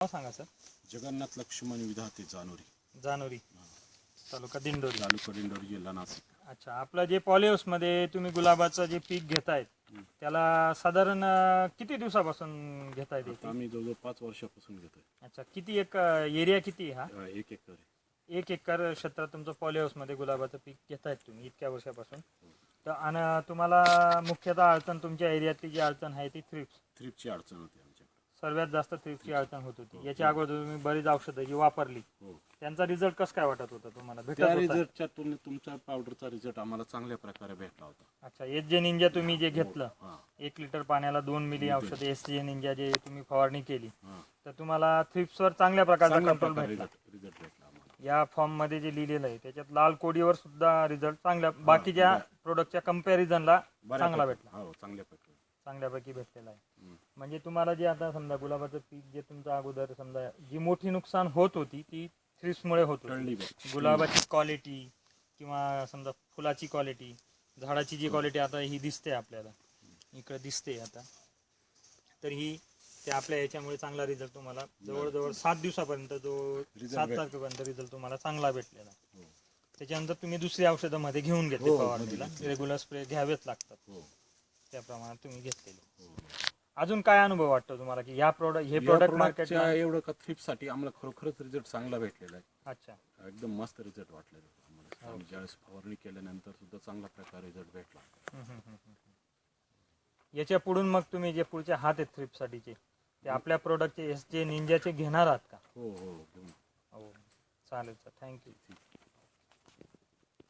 नाव सांगा सर. जगन्नाथ लक्ष्मण विधाते जानोरी, जानोरी, तालुका दिंडोरी. तालुका दिंडोरी, जिल्हा नाशिक. अच्छा, आपलं जे पॉलिहाऊसमध्ये तुम्ही गुलाबाचं जे पीक घेतायत त्याला साधारण किती दिवसापासून घेतायत ते आता आम्ही जवळजवळ 5 वर्षापासून घेतोय. अच्छा, किती एक एरिया किती आहे हा? 1 एकर आहे. 1 एकर क्षेत्रात तुमचं पॉलिहाऊसमध्ये गुलाबाचं पीक घेतायत तुम्ही इतक्या वर्षापासून. तर आणि तुम्हाला मुख्यतः अडचण तुमच्या एरियातली जी अडचण आहे ती थ्रिप्सची अडचण होती आमच्याकडे. सर्वात जास्त थ्रिप्सची अडचण होत होती. याच्या अगोदर तुम्ही बरीच औषधं जी वापरली त्यांचा रिझल्ट कसं काय वाटत होता तुम्हाला? भेटत त्या होता? रिझल्टच्या तुलनेत तुमच्या पावडरचा रिझल्ट आम्हाला चांगल्या प्रकारे भेटला होता. अच्छा, एसजे निंजा तुम्ही जे घेतलं हां. 1 लिटर पाण्याला 2 मिली औषध एसजे निंजा जे तुम्ही फवारणी केली हां. तर तुम्हाला थ्रिप्सवर चांगल्या प्रकारचा चांगल्या कंट्रोल प्रकारे भेटला. रिझल्ट भेटला आम्हाला. या फॉर्म मध्ये जे लिहिलेलं आहे त्याच्यात लाल कोडीवर सुद्धा रिझल्ट चांगल्या बाकीच्या प्रोडक्टच्या कंपॅरिझनला चांगला भेटला. हो, चांगल्या प्रकारे चांगल्यापैकी भेटलेला आहे. म्हणजे तुम्हाला जे आता समजा गुलाबाचं पीक जे तुमचं अगोदर समजा जी मोठी नुकसान होत होती ती थ्रिप्समुळे होत होती. गुलाबाची क्वालिटी किंवा समजा फुलाची क्वालिटी, झाडाची जी क्वालिटी आता ही दिसते आपल्याला इकडे दिसते आता, तर ही ते आपल्या याच्यामुळे चांगला रिझल्ट तुम्हाला जवळजवळ 7 दिवसापर्यंत 7 तारखेपर्यंत रिझल्ट तुम्हाला चांगला भेटलेला. त्याच्यानंतर तुम्ही दुसरी औषधं मध्ये घेऊन घेतली फवारणीला, रेग्युलर स्प्रे घ्यावेच लागतात त्या प्रमाणात तुम्ही घेतलेले. अजून काय अनुभव वाटतो तुम्हाला की हे प्रोडक्ट मार्केटला एवढं का थ्रिप्ससाठी आम्हाला खरोखरच रिझल्ट चांगला भेटलेला आहे. अच्छा, एकदम मस्त रिझल्ट वाटलेला आम्हाला. आम्ही ज्यावेळेस फवारणी केल्यानंतर सुद्धा चांगल्या प्रकारे रिझल्ट भेटला. याच्या पुढून मग तुम्ही जे पुढचे हात आहेत थ्रिप्ससाठीचे ते आपल्या प्रोडक्टचे एसजे निंजाचे घेणार आहात का? हो. हो, चालेल सर, थँक्यू.